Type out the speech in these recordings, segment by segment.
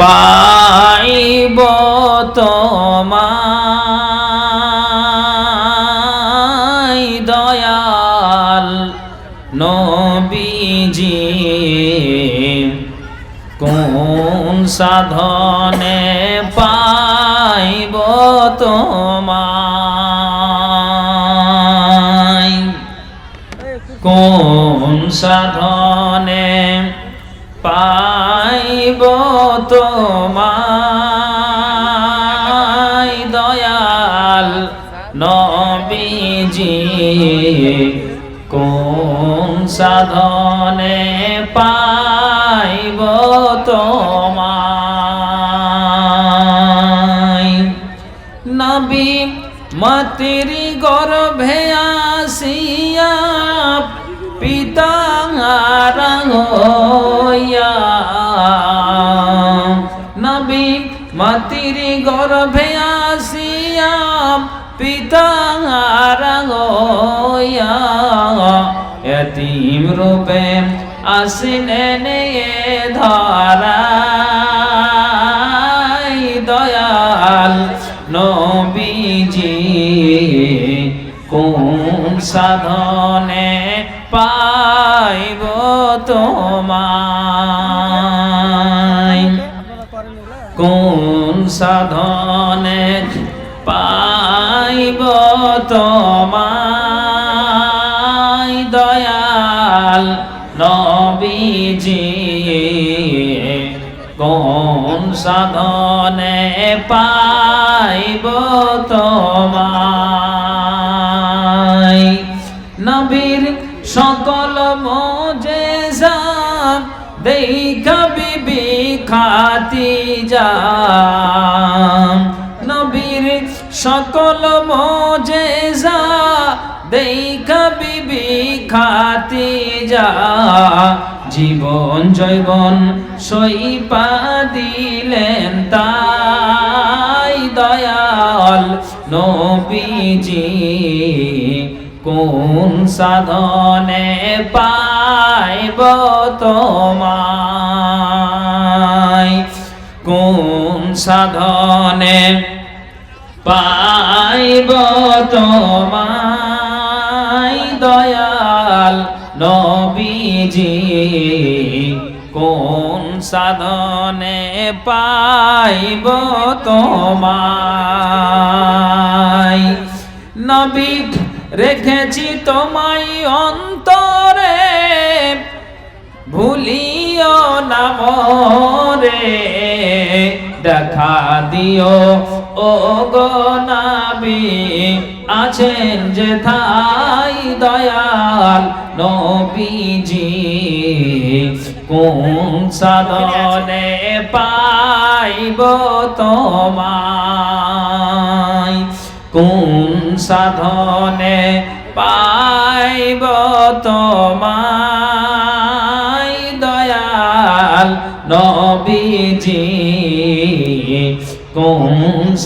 পাইব তোমায় দয়াল নবীজি কোন সাধনে পাইব তোমায় কোন সাধনে পাইব তোমায় দয়াল নবীজি কোন সাধনে পাইব তোমায় নবী মাতৃ গর্ভে আসিয়া পিতা হইয়া নবী মাতৃ গর্ভে আসিয়া পিতা হইয়া এতিম রূপে আসিলেন এ ধরায় দয়াল নবীজি কোন সাধনে পাইব তোমায় কোন সাধনে পাইব তোমায় দয়াল নবীজি কোন সাধনে পাইব তোমায় নবীর সকল মোজেজা দেখা বিবি খাদিজা নবীর সকল মোজেজা দেখা বিবি খাদিজা জীবন জৈবন সইপা দিলেন তাই দয়াল নবীজি কোন সাধনে পাইব তোমায় কোন সাধনে পাইব তোমায় দয়াল নবীজি কোন সাধনে পাইব তোমায় নবী রেখেছি তোমায় অন্তরে ভুলিও না মোরে দেখা দিও ও গো নবী আছেন যেথায় দয়াল নবীজি কোন সাধনে পাইব তোমায় কোন সাধনে পাইব তোমায় দয়াল নবীজি কোন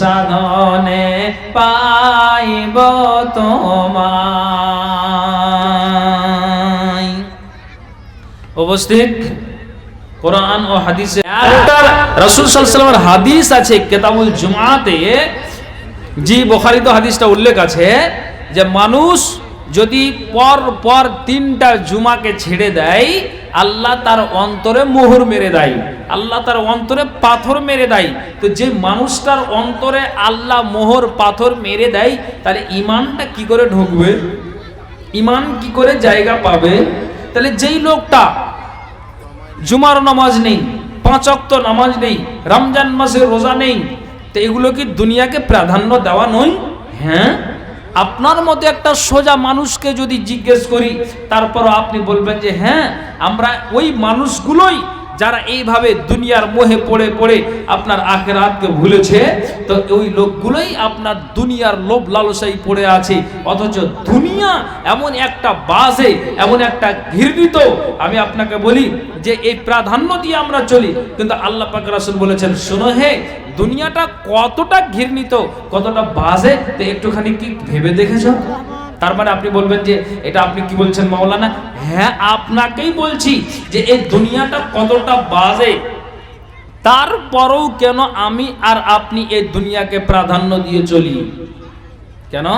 সাধনে পাইব তোমায় উপস্থিত কোরআন ও হাদিসে রাসূল সাল্লাল্লাহু আলাইহি ওয়াসাল্লামের হাদিস আছে কিতাবুল জুমআতে জি বুখারীতে হাদিসটা উল্লেখ আছে যে মানুষ যদি পর পর 3টা জুমাকে ছেড়ে দেয় আল্লাহ তার অন্তরে মোহর মেরে দেয় আল্লাহ তার অন্তরে পাথর মেরে দেয় তো যে মানুষটার অন্তরে আল্লাহ মোহর পাথর মেরে দেয় তাহলে ঈমানটা কি করে ঢুকবে ঈমান কি করে জায়গা পাবে তাহলে যেই লোকটা জুমার নামাজ নেই 5 ওয়াক্ত নামাজ নেই রমজান মাসে রোজা নেই তো এগুলো কি দুনিয়াকে প্রাধান্য দেওয়া নয় হ্যাঁ আপনার মতো একটা সোজা মানুষকে যদি জিজ্ঞেস করি তারপর আপনি বলবেন যে হ্যাঁ আমরা ওই মানুষগুলোই যারা এইভাবে দুনিয়ার মোহে পড়ে পড়ে আপনার আখিরাতকে ভুলেছে তো ওই লোকগুলোই আপনার দুনিয়ার লোভ লালসায় পড়ে আছে অথচ দুনিয়া এমন একটা বাজে এমন একটা ঘৃণিত আমি আপনাকে বলি যে এই প্রাধান্য দিয়ে আমরা চলি কিন্তু আল্লাহ পাক রাসূল বলেছেন শোনো হে দুনিয়াটা কতটা ঘৃণিত কতটা বাজে তো একটুখানি কি ভেবে দেখেছো তার মানে আপনি বলবেন যে এটা আপনি কি বলছেন মাওলানা হ্যাঁ আপনাকেই বলছি যে এই দুনিয়াটা কতটা বাজে তারপরেও কেন আমি আর আপনি এই দুনিয়াকে প্রাধান্য দিয়ে চলি? কেন?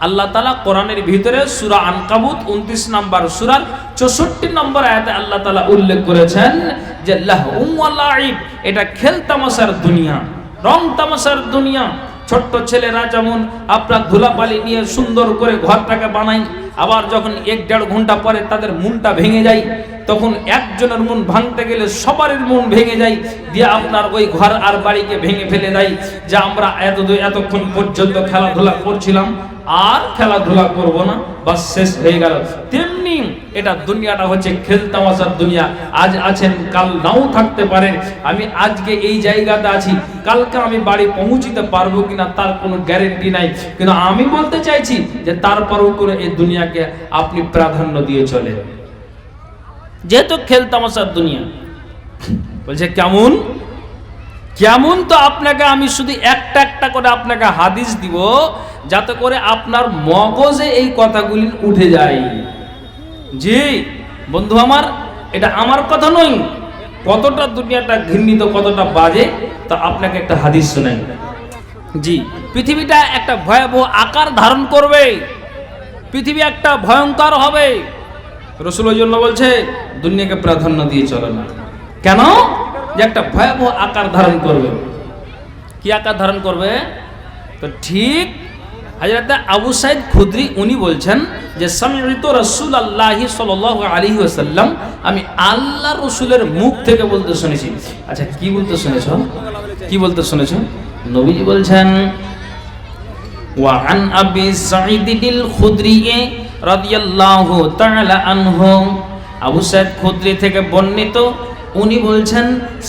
আল্লাহ তাআলা কোরআনের ভিতরে সূরা আনকাবুত 29 নম্বর সূরার 64 নম্বর আয়াতে আল্লাহ তাআলা উল্লেখ করেছেন যে লাহু ওয়া লাইব, এটা খেল তামাশার দুনিয়া, রং তামাশার দুনিয়া। ছোট্ট ছেলেরা যেমন আপনার ধুলাবালি নিয়ে সুন্দর করে ঘরটাকে বানায়, আবার যখন 1-1.5 ঘন্টা পরে তাদের মনটা ভেঙে যায়, তখন একজনের মন ভাঙতে গেলে সবারই মন ভেঙে যায়, দিয়ে আপনার ওই ঘর আর বাড়িকে ভেঙে ফেলে দেয় যে আমরা এতক্ষণ পর্যন্ত খেলাধুলা করছিলাম, আর খেলাধুলা করব না, বাস শেষ হয়ে গেল। তেমনি এটা দুনিয়াটা হচ্ছে খেল তামাশার দুনিয়া। আজ আছেন, কাল নাও থাকতে পারেন। আমি আজকে এই জায়গাতে আছি, কালকে আমি বাড়ি পৌঁছিতে পারবো কিনা তার কোনো গ্যারেন্টি নাই। কিন্তু আমি বলতে চাইছি যে তারপরেও করে এই দুনিয়াকে আপনি প্রাধান্য দিয়ে চলে, যেহেতু খেল তামাশার দুনিয়া। বলছে কেমন কেমন? তো আপনাকে আমি শুধু একটা একটা করে আপনাকে হাদিস দিব, যাতে করে আপনার মগজে এই কথাগুলি উঠে যায়। জি বন্ধু আমার, এটা আমার কথা নয়। কতটা দুনিয়াটা ঘৃণিত, কতটা বাজে, তা আপনাকে একটা হাদিস শোনেন। জি, পৃথিবীটা একটা ভয়াবহ আকার ধারণ করবে, পৃথিবী একটা ভয়ঙ্কর হবে। রাসূল ওই জন্য বলছে দুনিয়াকে প্রাধান্য দিয়ে চলে না। কেন? যে একটা ভয়াবহ আকার ধারণ করবে। কি আকার ধারণ করবে? তো ঠিক হযরত আবু সাঈদ খুদরি উনি বলছেন যে সামি'তু রাসূলুল্লাহি সাল্লাল্লাহু আলাইহি ওয়াসাল্লাম, আমি আল্লাহ রাসূলের মুখ থেকে বলতে শুনেছি। আচ্ছা, কি বলতে শুনেছো? কি বলতে শুনেছো? নবীজি বলছেন ওয়া আন আবি সাঈদিল খুদরি রাদিয়াল্লাহু তাআলা আনহু, আবু সাঈদ খুদরি থেকে বর্ণিত, উনি বলছেন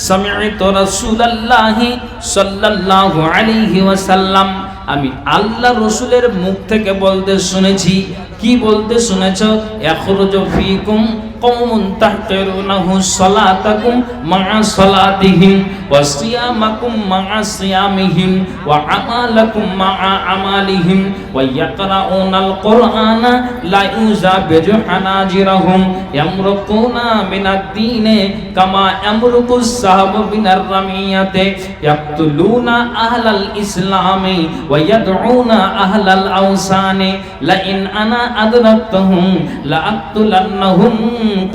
সামি'তু রাসূলুল্লাহি সাল্লাল্লাহু আলাইহি ওয়াসাল্লাম, আমি আল্লাহ রাসূলের মুখ থেকে বলতে শুনেছি। কি বলতে শুনেছ? ইয়াখরুজু ফীকুম কওমুন তাহকিরুনাহু সালাতাকুম মা'a সালাতিহিম ওয়া সিয়ামাকুম মা'a সিয়ামিহিম ওয়া আমালাকুম মা'a আমালিহিম ওয়া ইয়াকরাউনাল কুরআনা লা ইউযাবিজু হানাজিরাহুম ইয়ামরুকুনা মিনাদ দীনে কামা ইয়ামরুকুস সাহাবু মিনার রামিয়াতে ইয়াকতুলুনা আহলাল ইসলামি ওয়া ইয়াদউনা আহলাল আওসানি লা ইন আনা আদরাকতুহুম লা আকতুলান্নাহুম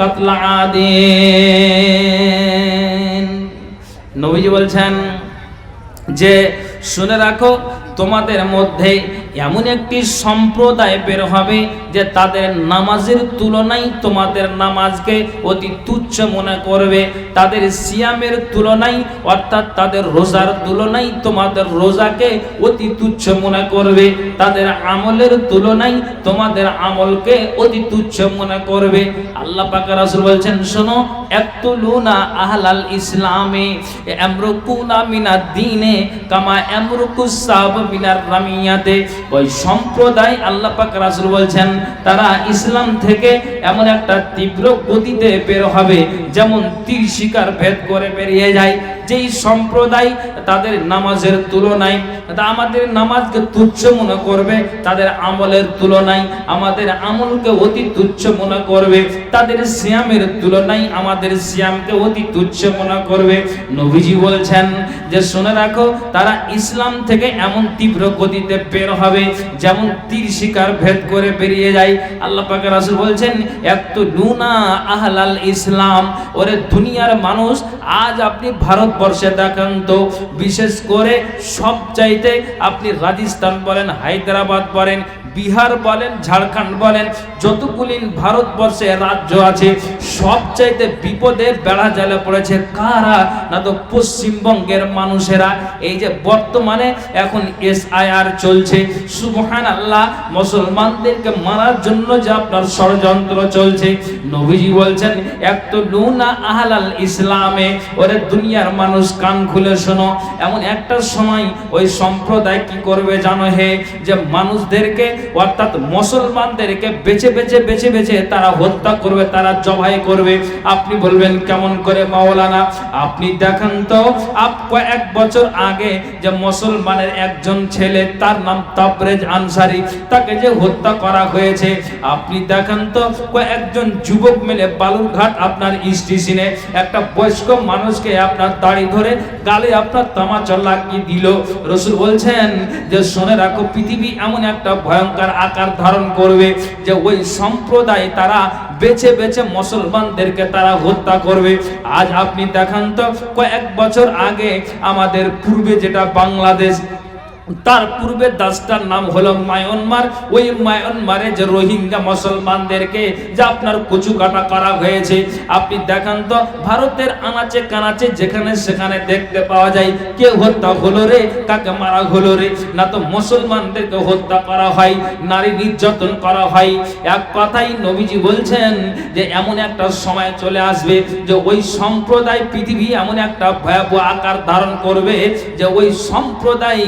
কাতলা আদিন। নবীজি বলছেন যে শুনে রাখো, তোমাদের মধ্যে এমন একটি সম্প্রদায় বের হবে যে তাদের নামাজের তুলনায় তোমাদের নামাজকে অতি তুচ্ছ মনে করবে, তাদের সিয়ামের তুলনায় অর্থাৎ তাদের রোজার তুলনায় তোমাদের রোজাকে অতি তুচ্ছ মনে করবে, তাদের আমলের তুলনায় তোমাদের আমলকে অতি তুচ্ছ মনে করবে। আল্লাহ পাক রাসূল বলছেন শোনো, ইয়াকতুলুনা আহলাল ইসলামে ইয়ামরুকুনা মিনাদ দীনে কামা ইয়ামরুকুস সাহাব মিনার রামিয়াতে। ওই সম্প্রদায় আল্লাহ পাক রাসূল বলছেন তারা ইসলাম থেকে এমন একটা তীব্র গতিতে বের হবে যেমন তীর শিকার ভেদ করে বেরিয়ে যায়। যেই সম্প্রদায় তাদের নামাজের তুলনায় আমাদের নামাজকে তুচ্ছ মনে করবে, তাদের আমলের তুলনায় আমাদের আমলকে অতি তুচ্ছ মনে করবে, তাদের সিয়ামের তুলনায় আমাদের সিয়ামকে অতি তুচ্ছ মনে করবে। নবীজি বলছেন যে শুনে রাখো, তারা ইসলাম থেকে এমন তীব্র গতিতে বের হবে যেমন তীর শিকার ভেদ করে বেরিয়ে যায়। আল্লাহ পাক রাসূল বলছেন ইয়াকতুলুনা আহলাল ইসলাম। ওরে দুনিয়ার মানুষ, আজ আপনি ভারতবর্ষে দেখেন তো, বিশেষ করে সবচাইতে আপনি রাজস্থান বলেন, হায়দ্রাবাদ বলেন, বিহার বলেন, ঝাড়খণ্ড বলেন, যতগুলি ভারতবর্ষে রাজ্য আছে সবচাইতে বিপদে বেড়া জালে পড়েছে কারা? না তো পশ্চিমবঙ্গের মানুষেরা। এই যে বর্তমানে এখন SIR চলছে, সুবহানাল্লাহ, মুসলমানদেরকে মারার জন্য যে আপনার ষড়যন্ত্র চলছে, নবীজি বলছেন ইয়াকতুলুনা আহলাল ইসলামে। ওরে দুনিয়ার মানুষ কান খুলে শোনো, এমন একটা সময় ওই সম্প্রদায় কি করবে জানো হে? যে মানুষদেরকে অর্থাৎ মুসলমানদেরকে বেছে বেছে বেছে বেছে তারা হত্যা করবে, তারা জবাই করবে। আপনি বলবেন কেমন করে মাওলানা? আপনি দেখেন তো কয়েক বছর আগে যে মুসলমানের একজন ছেলে, তার নাম তাবরেজ আনসারী, তাকে যে হত্যা করা হয়েছে, আপনি দেখেন তো কয়েকজন যুবক মিলে বালুরঘাট আপনার স্টেশনে একটা বয়স্ক মানুষকে আপনার দাড়ি ধরে গালে আপনার তামাচা লাগিয়ে দিল। রাসূল বলছেন যে শুনে রাখো, পৃথিবী এমন একটা ভয়ঙ্কর আকার ধারণ করবে যে ওই সম্প্রদায় তারা বেছে বেছে মুসলমানদেরকে তারা হত্যা করবে। আজ আপনি দেখান তো কয়েক বছর আগে আমাদের পূর্বে যেটা বাংলাদেশ, তার পূর্বে দেশটার নাম হলো মায়ানমার। ওই মায়ানমারে যে রোহিঙ্গা মুসলমানদেরকে যে আপনার কচু কাটা করা হয়েছে, আপনি দেখান তো ভারতের আনাচে কানাচে যেখানে সেখানে দেখতে পাওয়া যায় কে হত্যা হলো রে, কাকে মারা হলো রে, না তো মুসলমানদেরকে হত্যা করা হয়, নারী নির্যাতন করা হয়। এক কথাই নবীজি বলছেন যে এমন একটা সময় চলে আসবে যে ওই সম্প্রদায়, পৃথিবী এমন একটা ভয়াবহ আকার ধারণ করবে যে ওই সম্প্রদায়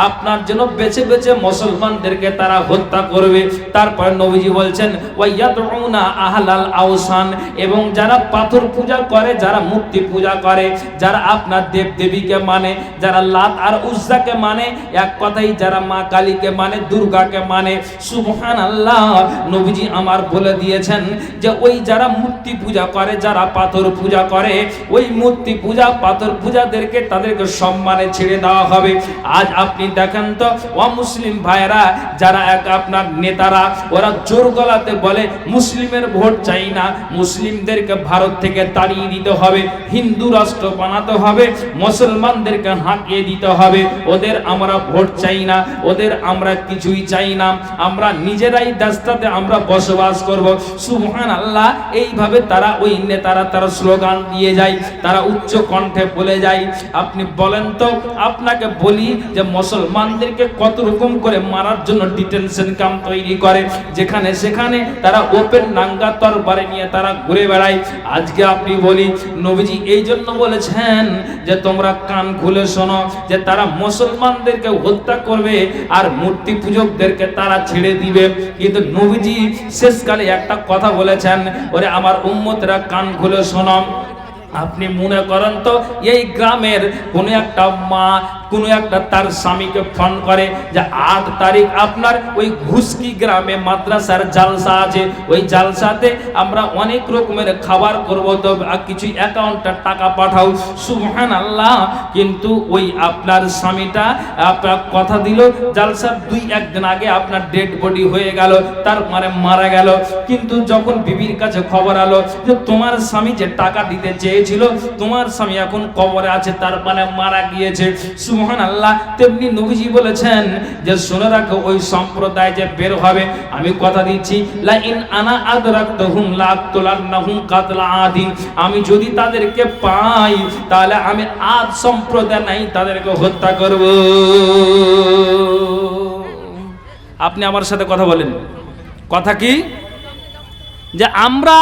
আপনার জন্য বেছে বেছে মুসলমানদেরকে তারা হত্যা করবে। তারপর নবীজি বলছেন ওয়ায়াদউনা আহলাল আওসান, এবং যারা পাথর পূজা করে, যারা মূর্তি পূজা করে, যারা আপনার দেব দেবীকে মানে, যারা লাত আর উজ্জাকে মানে, এক কথাই যারা মা কালীকে মানে, দুর্গাকে মানে, সুবহানাল্লাহ, নবীজি আমার বলে দিয়েছেন যে ওই যারা মূর্তি পূজা করে, যারা পাথর পূজা করে, ওই মূর্তি পূজা পাথর পূজাদেরকে তাদেরকে সম্মানে ছেড়ে দেওয়া হবে। আজ আপনি দেখেন তো অমুসলিম ভাইরা যারা এক আপনার নেতারা, ওরা জোর গলাতে বলে মুসলিমের ভোট চাই না, মুসলিমদেরকে ভারত থেকে তাড়িয়ে দিতে হবে, হিন্দু রাষ্ট্র বানাতে হবে, মুসলমানদেরকে হাঁকিয়ে দিতে হবে, ওদের আমরা ভোট চাই না, ওদের আমরা কিছুই চাই না, আমরা নিজেরাই দেশটাতে আমরা বসবাস করব। সুবহানাল্লাহ, এইভাবে তারা ওই নেতারা তারা স্লোগান দিয়ে যায়, তারা উচ্চ কণ্ঠে বলে যায়। আপনি বলেন তো, আপনাকে বলি যে মুসলমানদেরকে কত রকম করে মারার জন্য ডিটেনশন ক্যাম্প তৈরি করে, যেখানে সেখানে তারা ওপেন নাঙ্গা তরবারি নিয়ে তারা ঘুরে বেড়ায়। আজকে আপনি বলি নবীজি এই জন্য বলেছেন যে তোমরা কান খুলে শোনো, যে তারা মুসলমানদেরকে হত্যা করবে আর মূর্তি পূজকদেরকে তারা ছেড়ে দিবে। কিন্তু নবীজি শেষকালে একটা কথা বলেছেন, ওরে আমার উম্মতরা কান খুলে শোনো। আপনি মনে করেন তো এই গ্রামের কোন একটা মা কোন একটা তার স্বামীকে ফোন করে যে 8 তারিখ আপনার ওই ঘুষকি গ্রামে মাদ্রাসার জালসা আছে, ওই জালসাতে আমরা অনেক রকমের খাবার করব, তো কিছু অ্যাকাউন্টে টাকা পাঠাও। সুবহানাল্লাহ, কিন্তু ওই আপনার স্বামীটা আপনার কথা দিল, জালসার 2-1 দিন আগে আপনার ডেড বডি হয়ে গেল, তার মানে মারা গেল। কিন্তু যখন বিবির কাছে খবর আলো যে তোমার স্বামী যে টাকা দিতে চেয়েছিল, তোমার স্বামী এখন কবরে আছে, তার মানে মারা গিয়েছে। সুবহানাল্লাহ, তেমনি নবীজি বলেছেন যে শুনে রাখো, ওই সম্প্রদায় যে বের হবে, আমি কথা দিচ্ছি, লা ইন আনা আদরাকতুহুম লাআকতুলান্নাহুম কাতলা আদিন, আমি যদি তাদেরকে পাই তাহলে আমি আদ সম্প্রদায় নাই তাদেরকে হত্যা করব। আপনি আমার সাথে কথা বলেন, কথা কি? যে আমরা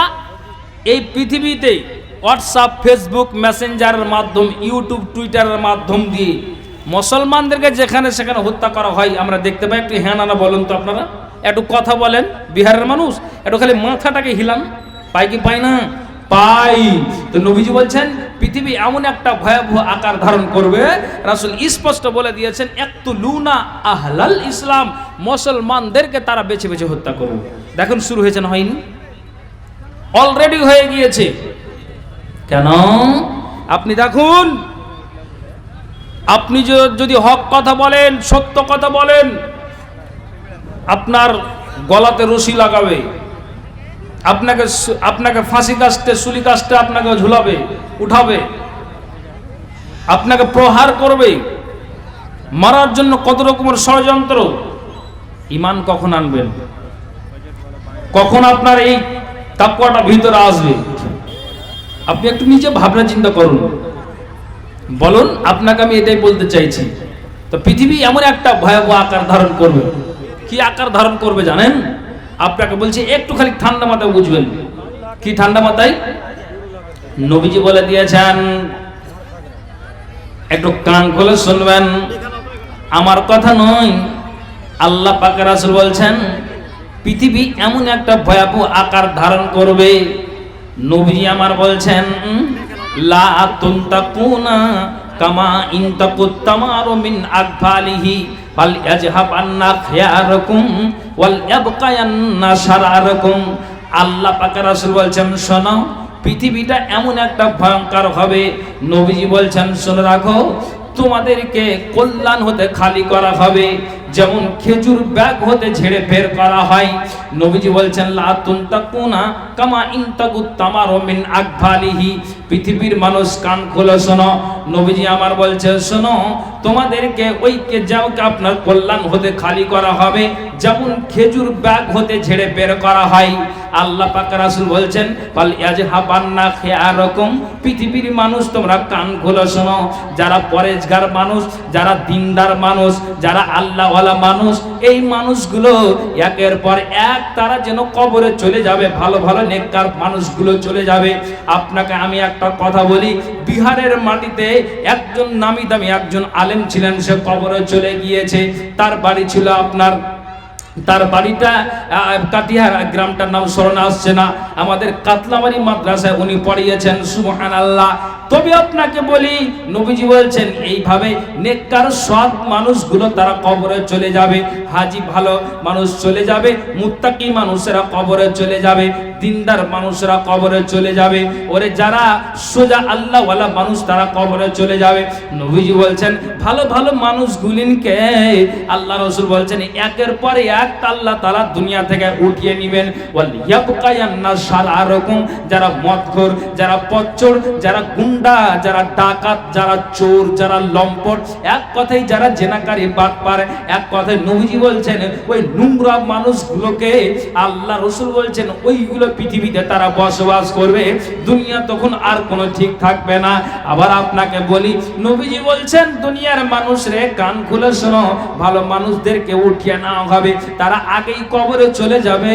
এই পৃথিবীতে হোয়াটসঅ্যাপ, ফেসবুক, মেসেঞ্জারের মাধ্যম, ইউটিউব, টুইটারের মাধ্যম দিয়ে মুসলমানদেরকে যেখানে সেখানে হত্যা করা হয় আমরা দেখতে পাই। একটু হ্যাঁ না বলুন তো আপনারা, একটু কথা বলেন। বিহারের মানুষ একটু খালি মাথাটাকে হিলান, পাই কি পাই না? পাই। তো নবীজি বলছেন পৃথিবী এমন একটা ভয়াবহ আকার ধারণ করবে, রাসূল স্পষ্ট বলে দিয়েছেন ইয়াকতুলুনা আহলাল ইসলাম, মুসলমানদেরকে তারা বেছে বেছে হত্যা করবে। দেখুন শুরু হয়েছে না হয়নি? অলরেডি হয়ে গিয়েছে। কেন? আপনি দেখুন, আপনি যদি হক কথা বলেন, সত্য কথা বলেন, আপনার গলাতে রশি লাগাবে, আপনাকে ফাঁসি কাস্টে, সুলি কাস্টে আপনাকে ঝুলাবে, উঠাবে, আপনাকে প্রহার করবে, মারার জন্য কত রকমের ষড়যন্ত্র। ঈমান কখন আনবেন? কখন আপনার এই তাকওয়াটা ভিতরে আসবে? আপনি একটু নিজে ভাবনা চিন্তা করুন, বলুন। আপনাকে আমি এটাই বলতে চাইছি। তো পৃথিবী এমন একটা ভয়াবহ আকার ধারণ করবে। কি আকার ধারণ করবে জানেন? আপনাকে বলছি একটু খালি ঠান্ডা মাথায় বুঝবেন। কি ঠান্ডা মাথায়? নবীজি বলে দিয়েছেন, একটু কান খুলে শুনবেন, আমার কথা নয়, আল্লাহ পাক রাসূল বলছেন পৃথিবী এমন একটা ভয়াবহ আকার ধারণ করবে, নবী আমার বলছেন লা তুনতাকুনা কামা ইনতাকুত তামারু মিন আকফালিহি ফাল ইয়াজহাবান্না খিয়ারুকুম ওয়াল ইয়াবকায়ান্না শারারুকুম। আল্লাহ পাক রাসূল বলছেন শোনো, পৃথিবীটা এমন একটা ভয়ঙ্কর হবে, নবীজি বলছেন শুনে রাখো, তোমাদেরকে কল্যাণ হতে খালি করা হবে, যেমন খেজুর ব্যাগ হতে ঝেড়ে বের করা হয়। নবীজি বলছেন লা তুনতাকুনা কামা ইনতাকুত তামারু মিন আকফালিহি। পৃথিবীর মানুষ কান খোলো শোনো, নবীজি আমার বলছে শোনো, তোমাদেরকে ওইকে যাও আপনার কল্যাণ হতে খালি করা হবে, যেমন খেজুর ব্যাগ হতে ঝেড়ে বের করা হয়। আল্লাহ পাক রাসূল বলছেন ফাল ইয়াজহাবান্না খিয়ারুকুম। পৃথিবীর মানুষ তোমরা কান খোলো শোনো, যারা পরেজগার মানুষ, যারা দিনদার মানুষ, যারা আল্লাহ ওয়ালা মানুষ, এই মানুষগুলো একের পর এক তারা যেন কবরে চলে যাবে, ভালো ভালো নেককার মানুষগুলো চলে যাবে। আপনাকে আমি একটা কথা বলি, বিহারের মাটিতে একজন নামি দামি একজন আলেম ছিলেন, সে কবরে চলে গিয়েছে। তার বাড়ি ছিল আপনার, তার বাড়িটা কাটিহার গ্রামটার নাম স্মরণে আসছে না, আমাদের কাতলাবাড়ি মাদ্রাসায় উনি পড়িয়েছেন। সুবহানাল্লাহ। তবে আপনাকে বলি, নবীজি বলছেন এইভাবে নেককার সৎ মানুষগুলো তারা কবরে চলে যাবে, হাজি ভালো মানুষ চলে যাবে, মুত্তাকি মানুষেরা কবরে চলে যাবে, দিনদার মানুষরা কবরে চলে যাবে। ওরে যারা সোজা আল্লাহ ওয়ালা মানুষ তারা কবরে চলে যাবে। নবীজি বলছেন ভালো ভালো মানুষগুলিনকে আল্লাহ রাসূল বলছেন একের পর এক আল্লাহ তাআলা দুনিয়া থেকে উঠিয়ে নেবেন। ওয়াল ইয়াবকায়ান্না শারারুকুম। যারা মদখোর, যারা পচ্চর, যারা গুন্ডা, যারা ডাকাত, যারা চোর, যারা লম্পট, এক কথায় যারা জেনাকারী বাটপার, এক কথায় নবীজি বলছেন ওই নোংরা মানুষগুলোকে আল্লাহ রাসূল বলছেন ওইগুলো পৃথিবীতে তারা বসবাস করবে, দুনিয়া তখন আর কোনো ঠিক থাকবে না। আবার আপনাকে বলি, নবীজি বলছেন দুনিয়ার মানুষ রে কান খুলে শোনো, ভালো মানুষদেরকে উঠিয়ে নেওয়া হবে, তারা আগেই কবরে চলে যাবে।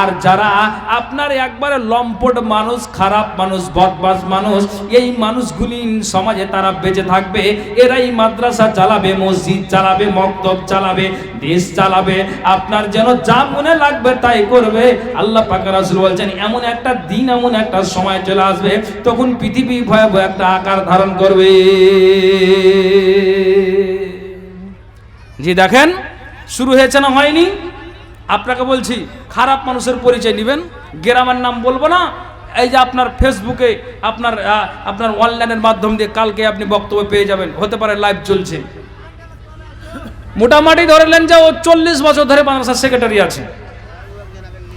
আর যারা আপনার একবারে লম্পট মানুষ, খারাপ মানুষ, বদমাশ মানুষ, এই মানুষগুলি সমাজে তারা বেঁচে থাকবে, এরাই মাদ্রাসা চালাবে, মসজিদ চালাবে, মক্তব চালাবে, দেশ চালাবে, আপনার যেন যা মনে লাগবে তাই করবে। আল্লাহ পাক রাসূল বলছেন এমন একটা দিন, এমন একটা সময় চলে আসবে, তখন পৃথিবী ভয়াবহ একটা আকার ধারণ করবে। জি দেখেন, শুরু হয়েছে না হয়নি? আপনাকে বলছি খারাপ মানুষের পরিচয় নেবেন, গ্রামের নাম বলবো না, এই যে আপনার ফেসবুকে আপনার অনলাইনের মাধ্যম দিয়ে কালকে আপনি বক্তব্য পেয়ে যাবেন, হতে পারে লাইভ চলছে। মোটামুটি ধরলেন যে ও 40 বছর ধরে মাদ্রাসার সেক্রেটারি আছে,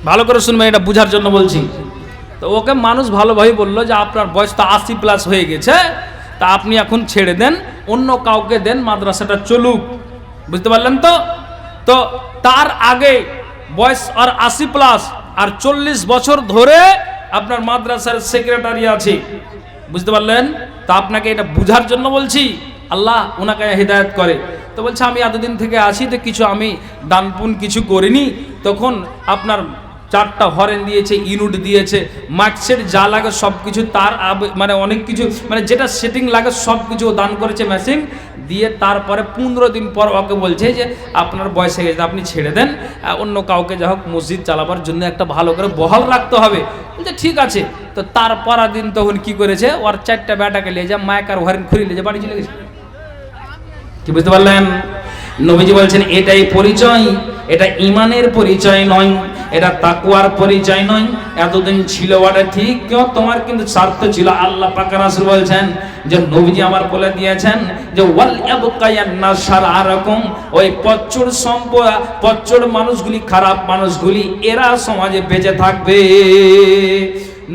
ভালো করে শুনবেন, এটা বুঝার জন্য বলছি। তো ওকে মানুষ ভালোভাবে বললো যে আপনার বয়স তো 80+ হয়ে গেছে, তা আপনি এখন ছেড়ে দেন, অন্য কাউকে দেন, মাদ্রাসাটা চলুক। বুঝতে পারলেন তো? তো তার আগে বয়স আর 80+ আর 40 বছর ধরে আপনার মাদ্রাসার সেক্রেটারি আছে। বুঝতে পারলেন? তা আপনাকে এটা বুঝার জন্য বলছি, আল্লাহ ওনাকে হেদায়েত করে। তো বলছে আমি এতদিন থেকে আছি, তো কিছু আমি দানপুন কিছু করিনি। তখন আপনার 4টা হরেন দিয়েছে, ইউনিট দিয়েছে, মাইকসেট যা লাগে সব কিছু তার মানে অনেক কিছু মানে যেটা সেটিং লাগে সব কিছু দান করেছে, মেশিন দিয়ে। তারপরে 15 দিন পর ওকে বলছে যে আপনার বয়স হয়ে গেছে, আপনি ছেড়ে দেন, অন্য কাউকে যা হোক মসজিদ চালাবার জন্য একটা ভালো করে বহাল রাখতে হবে। বলছে ঠিক আছে। তো তারপর দিন তখন কি করেছে, ওর 4টা বেটাকে নিয়ে যা মাইক আর হরেন খুলে নিয়ে বাড়ি চলে গেছে। কি বুঝতে পারলেন? নবীজি বলছেন এটাই পরিচয়, এটা ঈমানের পরিচয় নয়, এটা তাকওয়ার পরিচয় নয়। এতদিন ছিল ওটা ঠিক, কেউ তোমার কিন্তু স্বার্থ ছিল। আল্লাহ পাক রাসূল বলছেন যে নবীজি আমার বলে দিয়েছেন যে ওয়াল ইয়াবকায়ান্না শারারুকুম, ওই পচ্চর সম্পদ, পচ্চর মানুষগুলি, খারাপ মানুষগুলি, এরা সমাজে বেঁচে থাকবে।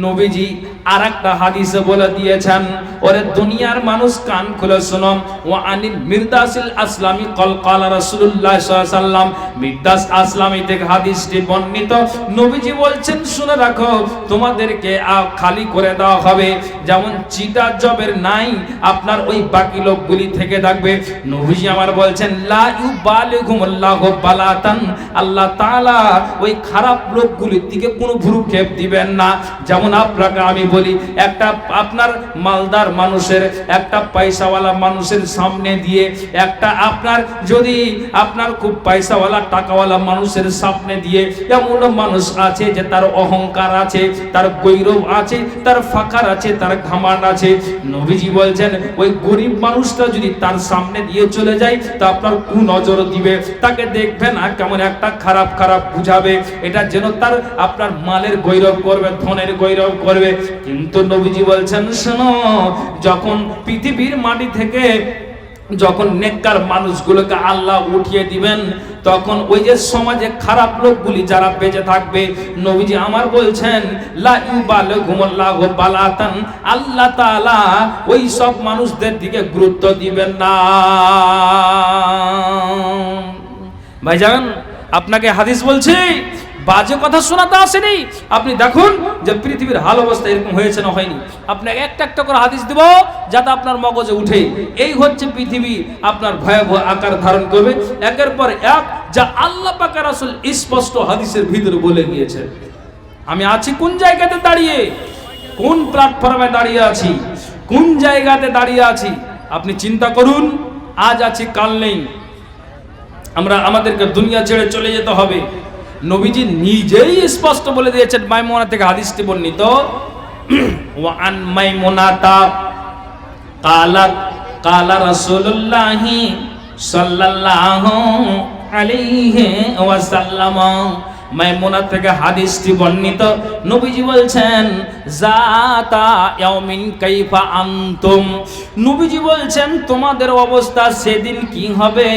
নবীজি আর একটা হাদিসে বলে দিয়েছেন, ওরে দুনিয়ার মানুষ কান খুলে শোনো, ওয়া আনিল মিরদাসিল আসলামি ক্বাল ক্বালা রাসূলুল্লাহ সাল্লাল্লাহু আলাইহি ওয়াসাল্লাম। মিরদাস আসলামি থেকে হাদিসটি বর্ণিত। নবীজি বলছেন শুনে রাখো, তোমাদেরকে খালি করে দেওয়া হবে, যেমন চিটা জবের নাই আপনার ওই বাকি লোকগুলি থেকে থাকবে। নবীজি আমার বলছেন লা ইউবালিগুমুল্লাহু বালাতান, আল্লাহ তাআলা ওই খারাপ লোকগুলির দিকে কোনো ভ্রুক্ষেপ দিবেন না। যেমন আপনাকে আমি বলি, একটা আপনার মালদার নেককার মানুষের, একটা পয়সাওয়ালা মানুষের সামনে দিয়ে, একটা আপনার যদি আপনার খুব পয়সাওয়ালা টাকাওয়ালা মানুষের সামনে দিয়ে এমন মানুষ আছে যে তার অহংকার আছে, তার গৌরব আছে, তার ফাকার আছে, তার ঘামাট আছে, নবীজি বলছেন ওই গরিব মানুষটা যদি তার সামনে দিয়ে চলে যায় তা আপনার কুনজর দিবে, তাকে দেখবে না কেমন একটা খারাপ খারাপ বুঝাবে, এটা যেন তার আপনার মালের গৌরব করবে, ধনের গৌরব করবে। কিন্তু নবীজি বলছেন শোনো, যখন পৃথিবীর মাটি থেকে যখন নেককার মানুষগুলোকে আল্লাহ উঠিয়ে দিবেন, তখন ওই যে সমাজে খারাপ লোকগুলি যারা বেঁচে থাকবে, নবীজি আমার বলছেন লা ইউবালুহুমুল্লাহু বালাতান, আল্লাহ তাআলা ওই সব মানুষদের দিকে গুরুত্ব দিবেন না। ভাইজান, আপনাকে হাদিস বলছি, বাজে কথা শোনাতে আসেনি। আপনি দেখুন যে পৃথিবীর হাল অবস্থা এরকম হয়েছে না হয়নি। আপনাকে একটা একটা করে হাদিস দেব যাতে আপনার মগজে উঠে। এই হচ্ছে পৃথিবী আপনার ভয়াবহ আকার ধারণ করবে একের পর এক, যা আল্লাহ পাক রাসূল স্পষ্ট হাদিসের ভিতরে বলে গিয়েছে। আমি আছি কোন জায়গাতে দাঁড়িয়ে, কোন প্ল্যাটফর্মে দাঁড়িয়ে আছি, কোন জায়গাতে দাঁড়িয়ে আছি আপনি চিন্তা করুন। আজ আছি কাল নেই, আমাদেরকে দুনিয়া ছেড়ে চলে যেতে হবে। নবীজি নিজেই স্পষ্ট বলে দিয়েছেন, মাইমুনা থেকে হাদিসটি বর্ণিত, ওয়ান মাইমুনাতা কালাত কালা রাসূলুল্লাহি সাল্লাল্লাহু আলাইহি ওয়াসাল্লাম। মাইমুনা থেকে হাদিসটি বর্ণিত, নবীজি বলছেন জাতা ইয়াউমিন কাইফা আনতুম, নবীজি বলছেন তোমাদের অবস্থা সেদিন কি হবে,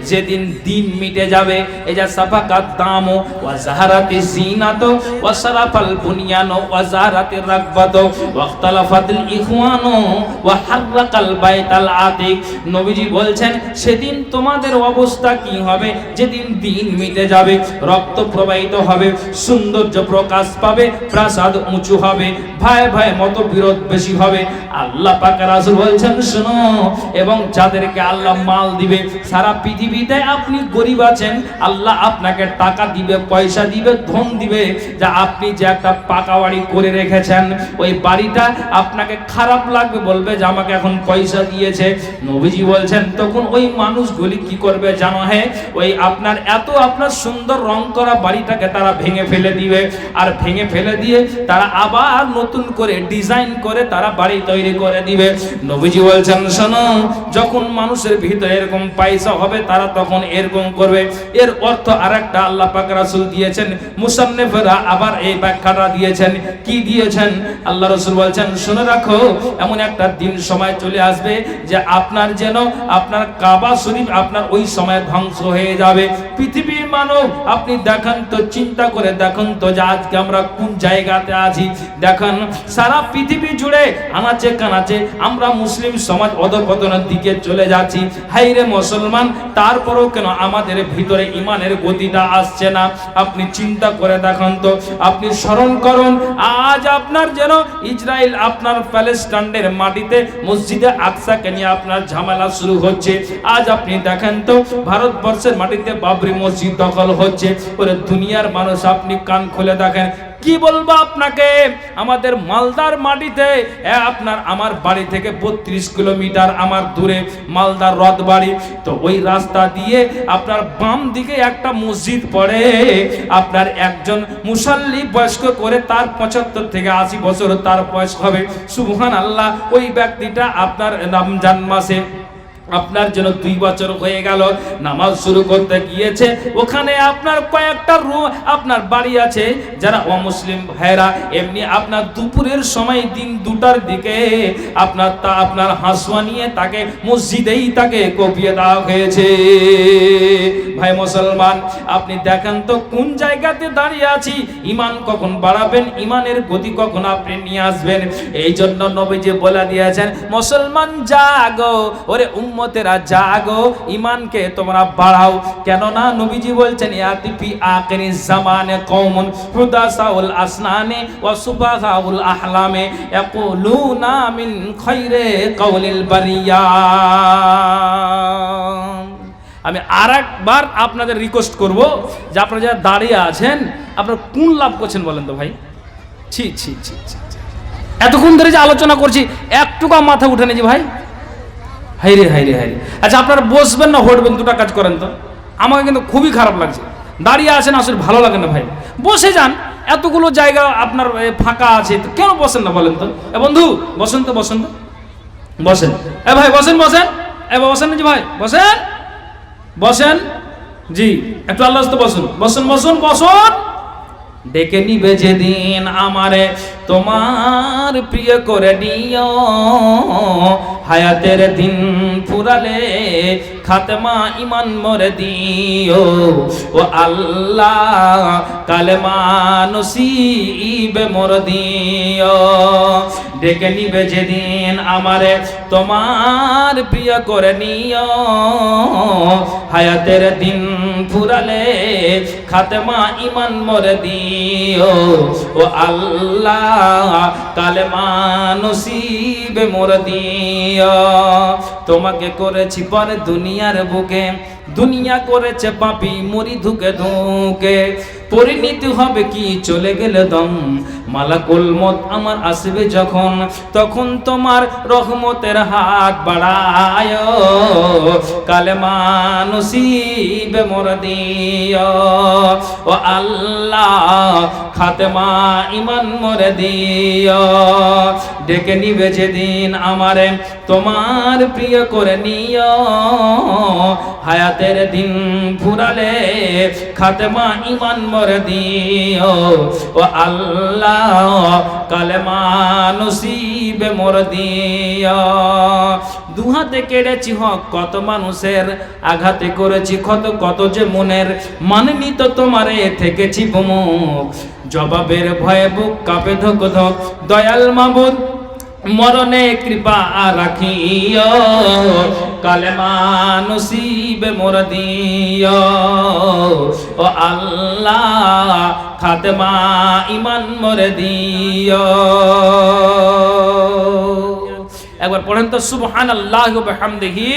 যেদিন দিন মিটে যাবে। এই যে সাফাকাত দামু ওয়া জাহারাতি জিনাতু ওয়া সারাফাল বুনিয়ানু ওয়া জাহারাতির রাগবাতু ওয়া ইখতালাফাতিল ইখওয়ানু ওয়া হাররাকাল বাইতাল আতিক। নবীজি বলছেন সেদিন তোমাদের অবস্থা কি হবে, যেদিন দিন মিটে যাবে, রক্ত প্রবাহিত হবে, সৌন্দর্য প্রকাশ পাবে, প্রাসাদ উঁচু হবে, ভাই ভাই মতবিরোধ বেশি হবে। আল্লাহ পাক রাসূল বলছেন শোনো, এবং যাদেরকে আল্লাহ মাল দিবে, সারা পৃথিবীতে আপনি গরিব আছেন, আল্লাহ আপনাকে টাকা দিবে, পয়সা দিবে, ধন দিবে, যা আপনি যে একটা পাকা বাড়ি করে রেখেছেন, ওই বাড়িটা আপনাকে খারাপ লাগবে, বলবে যে আমাকে এখন পয়সা দিয়েছে। নবীজি বলছেন তখন ওই মানুষগুলি কি করবে জানো, হ্যাঁ ওই আপনার আপনার সুন্দর রং করা বাড়িটাকে তারা ভেঙে ফেলে দিবে, আর ভেঙে ফেলে দিয়ে তারা আবার নতুন করে ডিজাইন করে তারা বাড়ি তৈরি করে দিবে। নবীজি বলছেন শোনো, যখন মানুষের ভিতরে এরকম পয়সা হবে তারা তখন এরকম করবে। এর অর্থ আরেকটা আল্লাহ পাক রাসূল দিয়েছেন, মুসান্নিফরা আবার এই ব্যাখ্যাটা দিয়েছেন। কি দিয়েছেন? আল্লাহ রাসূল বলছেন শুনে রাখো, এমন একটা দিন সময় চলে আসবে যে আপনার যেন আপনার কাবা শরীফ আপনার ওই সময় ধ্বংস হয়ে যাবে। পৃথিবীর মানব আপনি দেখেন তো, চিন্তা করে দেখুন তো যে আজকে আমরা কোন জায়গাতে আছি। দেখেন সারা পৃথিবী জুড়ে আনাচে কানাচে আমরা মুসলিম সমাজ অধঃপতনের দিকে চলে যাচ্ছি। হাইরে মুসলমান, তারপরেও কেন আমাদের ভিতরে ইমানের গতিটা আসছে না? আপনি চিন্তা করে দেখুন তো, আপনি স্মরণ করুন আজ আপনার যেন ইসরায়েল আপনার প্যালেস্টাইনের মাটিতে মসজিদে আকসাকে নিয়ে আপনার ঝামেলা শুরু হচ্ছে। আজ আপনি দেখেন তো ভারতবর্ষের মাটিতে বাবরি মসজিদ দখল হচ্ছে। ওরে দুনিয়ার মানুষ আপনি কান খুলে দেখেন, কি বলবো আপনাকে, আমাদের মালদার মাটিতে আমার বাড়ি থেকে 32 কিলোমিটার আমার দূরে মালদার রথবাড়ি, তো ওই রাস্তা দিয়ে আপনার বাম দিকে একটা মসজিদ পড়ে। আপনার একজন মুসাল্লি বয়স্ক করে, তার 75 থেকে 80 বছর তার বয়স হবে, সুবহানাল্লাহ। ওই ব্যক্তিটা আপনার রমজান মাসে আপনার জন্য 2 বছর হয়ে গেল নামাজ শুরু করতে গিয়েছে। ওখানে আপনার কয়েকটা রুম আপনার বাড়ি আছে, যারা অমুসলিম ভাইরা এমনি আপনার দুপুরের সময় দিন 2টার দিকে আপনার হাঁসুয়া নিয়ে তাকে মসজিদেই তাকে কপিয়ে দেওয়া হয়েছে। ভাই মুসলমান, আপনি দেখেন তো কোন জায়গাতে দাঁড়িয়ে আছি। ইমান কখন বাড়াবেন, ইমানের গতি কখন আপনি নিয়ে আসবেন? এই জন্য নবীজি বলে দিয়েছেন মুসলমান জাগো, ওরে উম্মতেরা জাগো, ইমানকে তোমরা বাড়াও। কেননা নবীজি বলছেন ইয়াতিফি আখিরিজ জামানে কওমুন হুদাসাউল আসনানে ওয়া সুফাহাউল আহলামে ইয়াকুলুনা মিন খায়রি কাউলিল বারিয়া। আমি আরেকবার আপনাদের রিকোয়েস্ট করব যে আপনারা যারা দাঁড়িয়ে আছেন আপনারা কোন লাভ করছেন বলেন তো ভাই? ছি ছি ছি ছি, এতক্ষণ ধরে যে আলোচনা করছি একটুকু মাথা উঠেনি যে ভাই, হাইরে হাইরে হাইরে। আচ্ছা আপনারা বসবেন না হটবেন, দুটা কাজ করেন তো। আমাকে কিন্তু খুবই খারাপ লাগছে, দাঁড়িয়ে আছেন আসলে ভালো লাগে না ভাই, বসে যান। এতগুলো জায়গা আপনার ফাঁকা আছে, তো কেন বসেন না বলেন তো? এ বন্ধু বসেন তো, বসেন তো, বসেন। এ ভাই বসেন, বসেন। এ বসেন না জি ভাই, বসেন বসেন জি, একটু আল্লাহ তো বসুন, বসুন বসুন বসুন। ডেকে নিবে যেদিন আমারে তোমার প্রিয় করে নিও, হায়াতের দিন ফুরালে খাতেমা ইমান মরে দিও। ও আল্লাহ কালেমা নসিবে মোর দিও। ডেকে নিবে যেদিন আমারে তোমার প্রিয় করে নিও, হায়াতের দিন ফুরালে খাতেমা ইমান মরে দিও। ও আল্লাহ কালেমা নসিবে মোর দিও। তোমাকে করেছি পরে দুনিয়ার বুকে, দুনিয়া করেছে পাপি মরি ধুকে ধুকে। পরিণতি হবে কি চলে গেলে দম, মালাকুল মত আমার আসবে যখন, তখন তোমার রহমতের হাত বাড়ায়, কালেমা নসিবে মোর দিও। ও আল্লাহ খাতেমা ইমান মোর দিও। ডেকে নিবে যেদিন আমারে তোমার প্রিয় করে নিও, হায়াতের দিন ফুরালে খাতেমা ইমান মোর দিও। ও আল্লাহ কালেমা নসিবে মোর দিও। দুহাতে কেড়েছি হক কত মানুষের, আঘাতে করেছি ক্ষত কত যে মনের, মাননি তো তোমারে থেকেছি বিমুখ, জবাবের ভয়ে বুক কাঁপে ধক ধক। দয়াল মাবুদ মরণে কৃপা রাখিও, কালেমা নসিবে মোর দিও। ও আল্লাহ খাতেমা ইমান মোর দিও। একবার পড়েন তো সুবহানাল্লাহি ওয়া বিহামদিহি।